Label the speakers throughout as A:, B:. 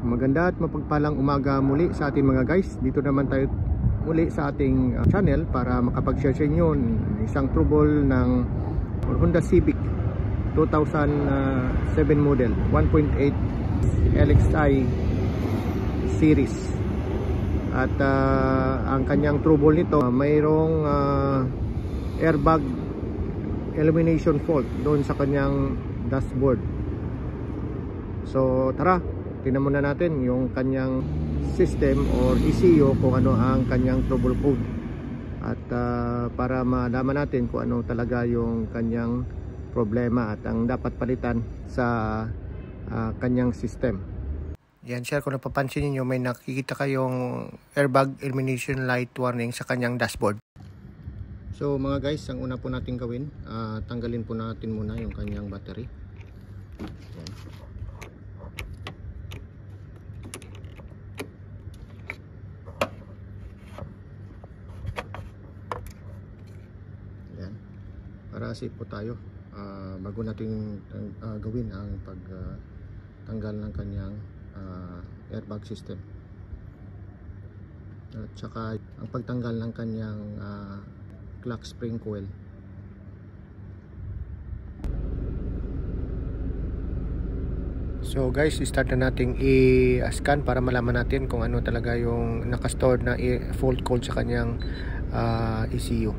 A: maganda at mapagpalang umaga muli sa ating mga guys. Dito naman tayo muli sa ating channel para makapag-share sa inyo isang trouble ng Honda Civic 2007 model 1.8 LXi series. At ang kanyang trouble nito, mayroong airbag illumination fault doon sa kanyang dashboard. So tara, tingnan muna natin yung kanyang system or ECU kung ano ang kanyang trouble code, at para malaman natin kung ano talaga yung kanyang problema at ang dapat palitan sa kanyang system. Yan sir, kung napapansin niyo may nakikita kayong airbag illumination light warning sa kanyang dashboard. So mga guys, ang una po natin gawin, tanggalin po natin muna yung kanyang battery. Yan. Yan. Para safe po tayo bago natin gawin ang pagtanggal ng kanyang airbag system. At saka ang pagtanggal ng kanyang clock spring coil. So guys, start na nating i-scan para malaman natin kung ano talaga yung naka-stored na fault code sa kanyang ECU.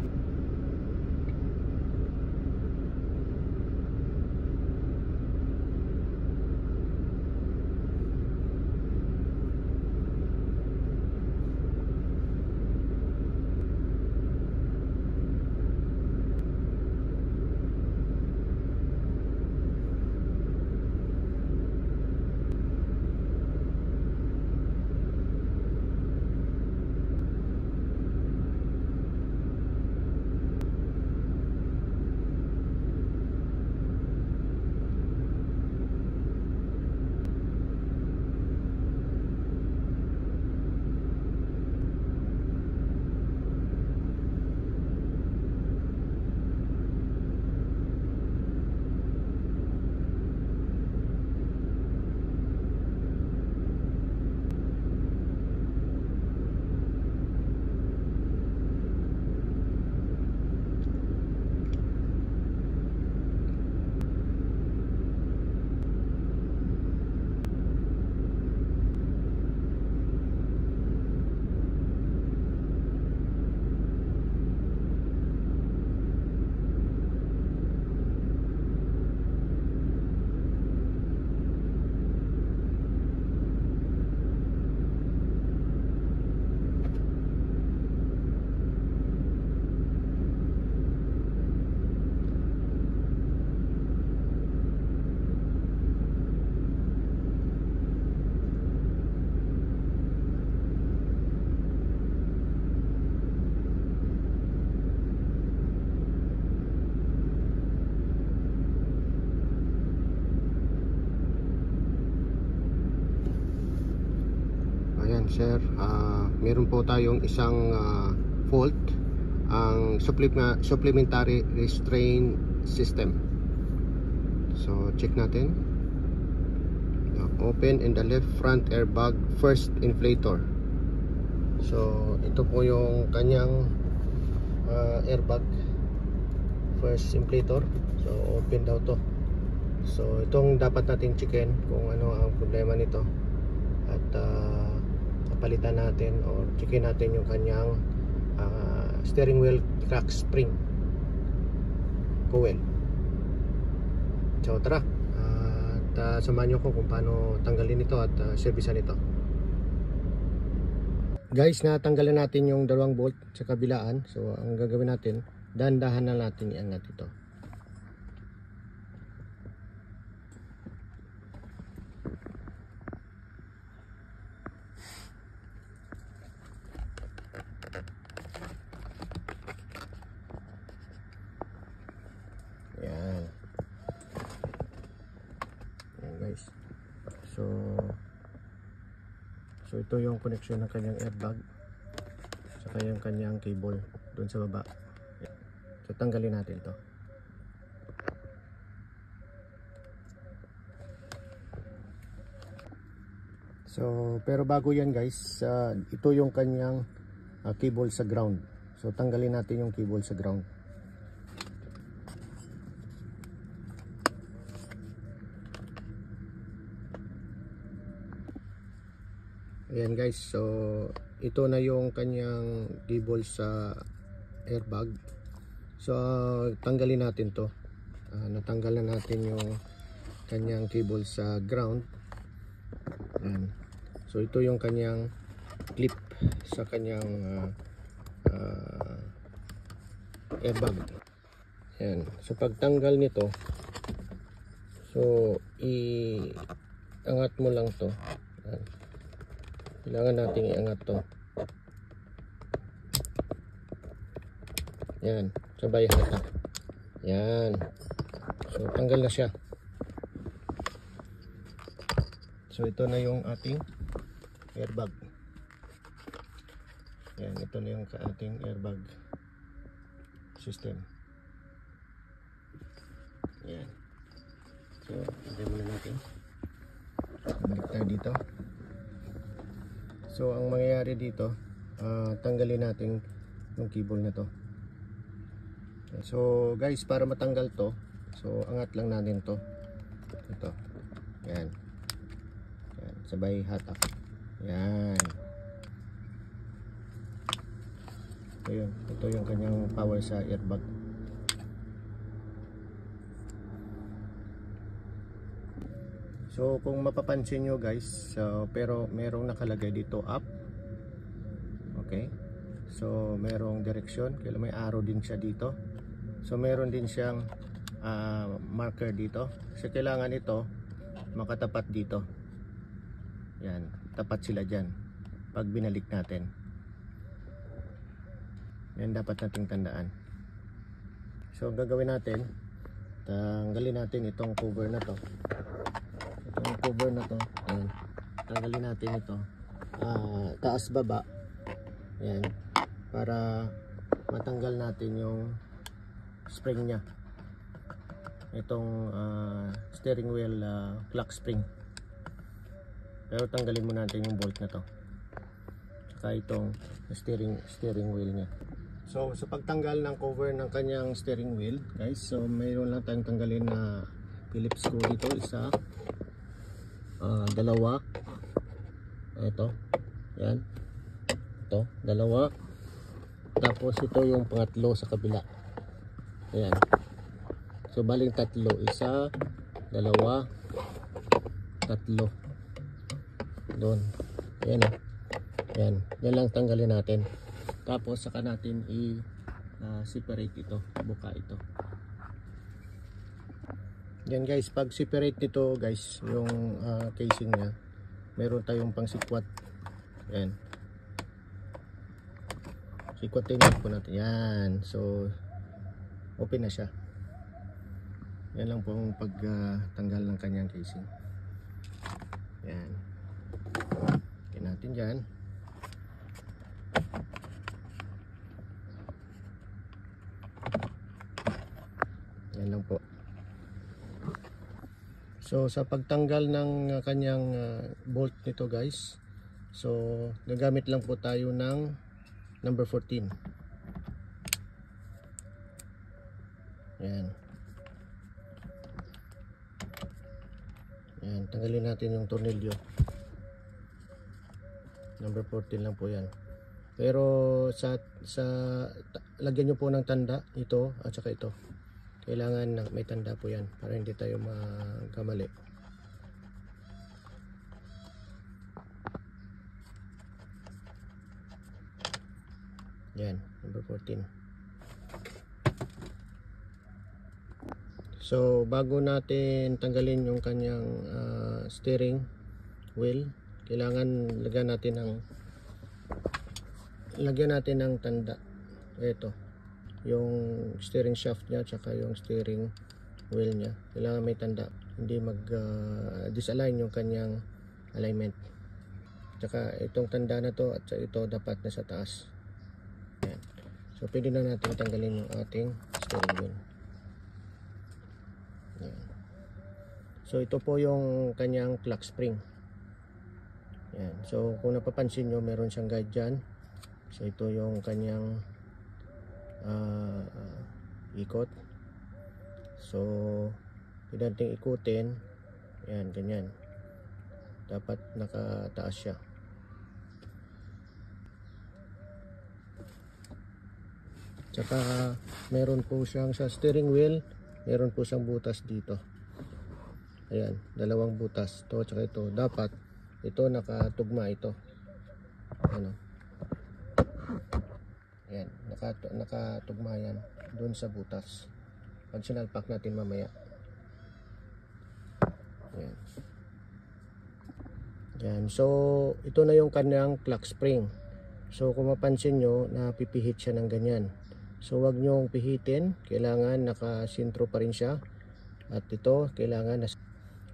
A: Sir, meron po tayong isang fault, ang supplementary restraint system. So check natin. Open in the left front airbag first inflator. So ito po yung kanyang airbag first inflator. So open daw to. So itong dapat nating checkin kung ano ang problema nito, at palitan natin or checkin natin yung kanyang steering wheel crack spring coil. So tara, at samahan nyo ko kung paano tanggalin ito at servisan ito. Guys, natanggalan natin yung dalawang bolt sa kabilaan. So ang gagawin natin, dahan-dahan na natin iangat ito. Yan. Yan guys. So ito yung connection ng kanyang airbag saka yung kanyang cable doon sa baba. So tanggalin natin ito. So pero bago yan guys, ito yung kanyang cable sa ground. So tanggalin natin yung cable sa ground. Ayan guys, so ito na yung kanyang cable sa airbag. So tanggalin natin to. Natanggal na natin yung kanyang cable sa ground. Ayan. So ito yung kanyang clip sa kanyang airbag. Ayan. So pagtanggal nito, so iangat mo lang to. Ayan. Kailangan natin iangat to. Yan, sabay hatak. Yan. So tanggal na siya. So ito na yung ating airbag. Yan, ito na yung ating airbag system. Yan. So lagay muna natin. Balik tayo dito. So ang mangyayari dito, tanggalin natin yung cable na to. So guys, para matanggal to, so angat lang natin to. Ito. Yan. Yan, sabay hatak. Yan. Ito yung kanyang power sa airbag. So kung mapapansin nyo guys, pero merong nakalagay dito up. Okay. So merong direksyon, kaya may arrow din siya dito. So meron din siyang marker dito. Kasi kailangan ito makatapat dito. Yan, tapat sila dyan pag binalik natin. Yan dapat nating tandaan. So gagawin natin, tanggalin natin itong cover na to. Itong cover na to, yan. Tanggalin natin ito, taas baba, yan, para matanggal natin yung spring nya, itong steering wheel clock spring. Pero tanggalin mo natin yung bolt na to, saka itong steering wheel nya. So sa pagtanggal ng cover ng kanyang steering wheel guys, so mayroon lang tayong tanggalin na Phillips screw dito, isa, dalawa, ito, yan, ito, dalawa, tapos ito yung pangatlo sa kabila. Ayan, so baling tatlo, isa, dalawa, tatlo doon. Ayan, yan, yan lang tanggalin natin. Tapos saka natin i-separate ito, buka ito. Yan guys, pag separate nito guys, yung casing nya, meron tayong pang sikwat. Yan, sikwatin po natin. Yan, so open na siya. Yan lang po ang pagtanggal ng kanyang casing. Yan, okay natin dyan. Yan lang po. So sa pagtanggal ng kanyang bolt nito guys, so gagamit lang po tayo ng number 14. Yan. Yan, tanggalin natin yung tornilyo. Number 14 lang po yan. Pero lagyan nyo po ng tanda ito at saka ito. Kailangan may tanda po yan para hindi tayo magkamali. Yan, number 14. So bago natin tanggalin yung kanyang steering wheel, kailangan lagyan natin ng tanda. Ito yung steering shaft nya tsaka yung steering wheel nya, kailangan may tanda, hindi mag disalign yung kanyang alignment. Tsaka itong tanda na to at ito dapat nasa taas. Yan. So pwede na natin tanggalin yung ating steering wheel. Yan. So ito po yung kanyang clock spring. Yan. So kung napapansin nyo, meron siyang guide dyan. So ito yung kanyang ikot. So pwede natin ikutin. Yan, ganyan. Dapat nakataas siya. Tsaka meron po siyang sa steering wheel, meron po siyang butas dito. Ayan, dalawang butas. Ito tsaka ito. Dapat ito nakatugma ito. Ano? Ayan, nakatugma yan doon sa butas. Pag sinalpak natin mamaya. Ayan. Ayan. So ito na yung kanyang clock spring. So kung mapansin nyo, napipihit siya ng ganyan. So wag nyong pihitin, kailangan nakasintro pa rin siya. At ito, kailangan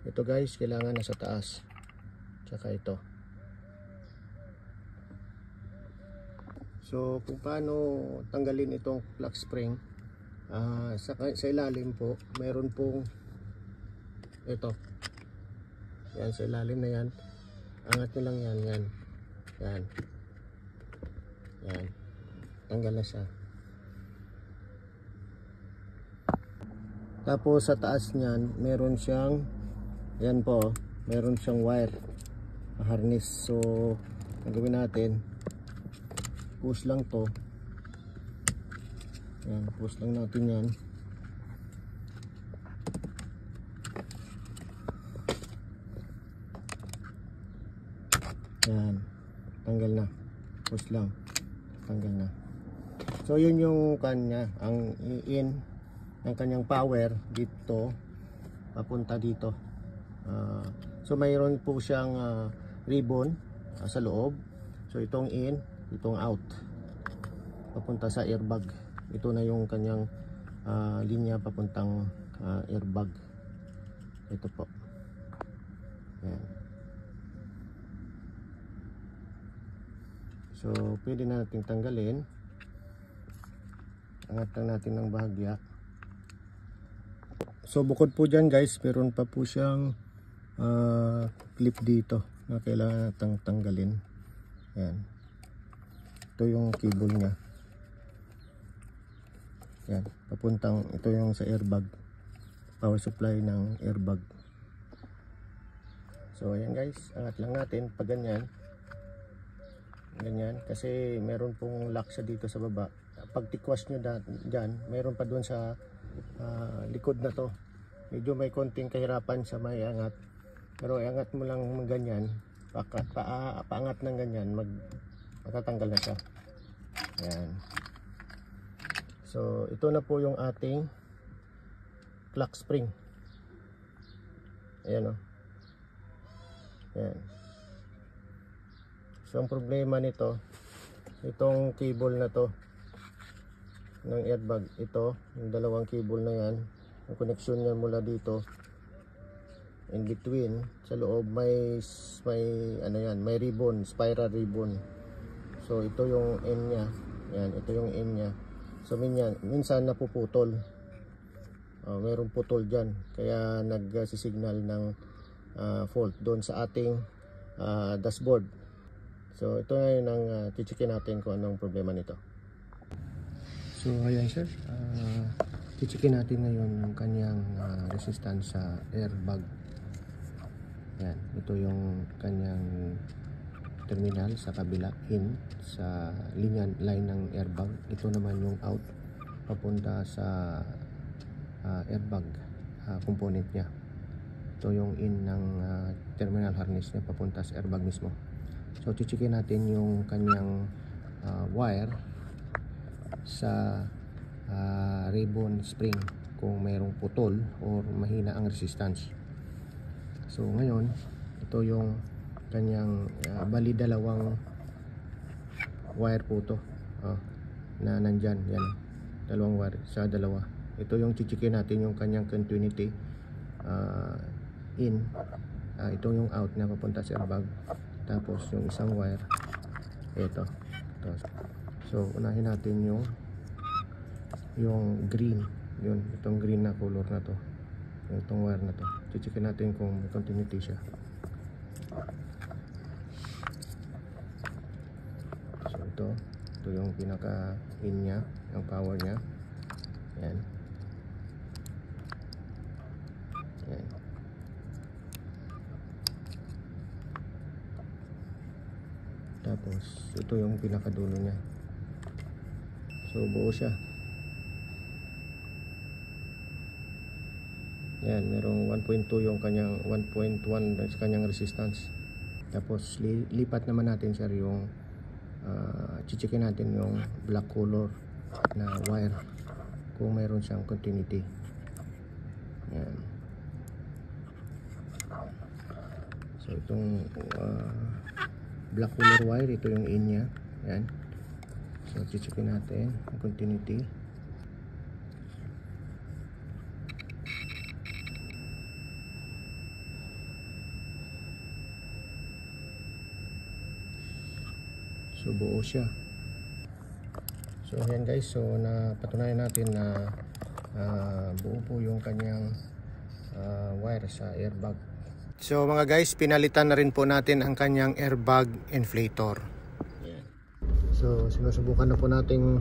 A: ito guys, kailangan nasa taas. Tsaka ito. So kung paano tanggalin itong clock spring, sa ilalim po, mayroon pong ito. Yan, sa ilalim na yan. Angat nyo lang yan, yan. Yan. Yan. Tanggal na siya. Tapos sa taas niyan, meron siyang, yan po, meron siyang wire, harness. So, ang gawin natin, push lang to. Yan, push lang natin yan. Yan, tanggal na. Push lang, tanggal na. So, yun yung kanya, ang in ng kanyang power dito papunta dito. So mayroon po siyang ribbon sa loob. So itong in, itong out, papunta sa airbag. Ito na yung kanyang linya papuntang airbag. Ito po. Ayan. So pwede na natin tanggalin. Angat lang natin ng bahagya. So bukod po dyan guys, meron pa po siyang clip dito na kailangan natang tanggalin. Yan. Ito yung cable nya. Yan. Papuntang, ito yung sa airbag. Power supply ng airbag. So ayan guys, angat lang natin pag ganyan. Ganyan. Kasi meron pong lock siya dito sa baba. Pag tikwas nyo dyan, meron pa doon sa likod na to. Medyo may konting kahirapan sa may angat, pero iangat mo lang ganyan, paangat ng ganyan, matatanggal na siya. Ayan. So ito na po yung ating clock spring. Ayan o. Ayan. So ang problema nito, itong cable na to ng airbag, ito yung dalawang cable na yan, yung connection niya mula dito, in between sa loob may ano yan, may ribbon, spiral ribbon. So ito yung end nya, yan, ito yung end nya. So minsan napuputol, mayroong putol dyan, kaya nagsisignal ng fault doon sa ating dashboard. So ito na yun ang chichikin natin kung anong problema nito. So ayan sir, chichikin natin ngayon yung kanyang resistance sa airbag. Yan, ito yung kanyang terminal sa kabila, in sa line ng airbag. Ito naman yung out, papunta sa airbag component niya. Ito yung in ng terminal harness niya, papunta sa airbag mismo. So chichikin natin yung kanyang wire sa ribbon spring kung mayroong putol or mahina ang resistance. So ngayon, ito yung kanyang bali dalawang wire po to na nandyan, yan, dalawang wire sa dalawa. Ito yung chichikin natin yung kanyang continuity in, ito yung out na papunta sa airbag, tapos yung isang wire ito. So unahin natin yung green, yun, itong green na color na to, itong wire na to. Chichikin natin kung may continuity siya. ito yung pinaka in nya, yung power nya. Yan. Yan. Tapos ito yung pinakadulo nya. So buo siya. Yan, merong 1.2 yung kanyang 1.1 sa kanyang resistance. Tapos lipat naman natin sir yung chichikin natin yung black color na wire kung mayroon siyang continuity. Yan. So itong black color wire, ito yung in nya. Yan. So chichikin natin yung continuity. So buo siya. So ayan guys, so napatunayan natin na buo po yung kanyang wire sa airbag. So mga guys, pinalitan na rin po natin ang kanyang airbag inflator. So sinusubukan na po nating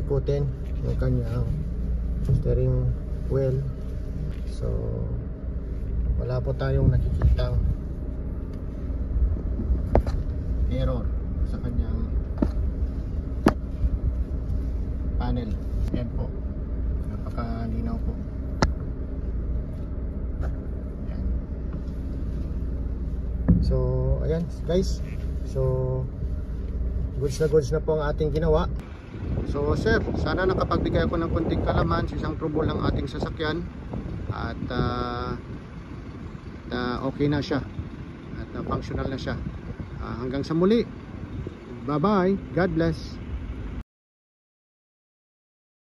A: ikutin yung kanyang steering wheel. So wala po tayong nakikitang error sa kanyang panel. Yan po, napakalinaw po. Yan. So ayan guys, so goods na po ang ating ginawa. So sir, sana nakapagbigay ako ng konting kalaman sa isang trouble ng ating sasakyan at okay na siya at functional na siya. Hanggang sa muli, bye bye, God bless.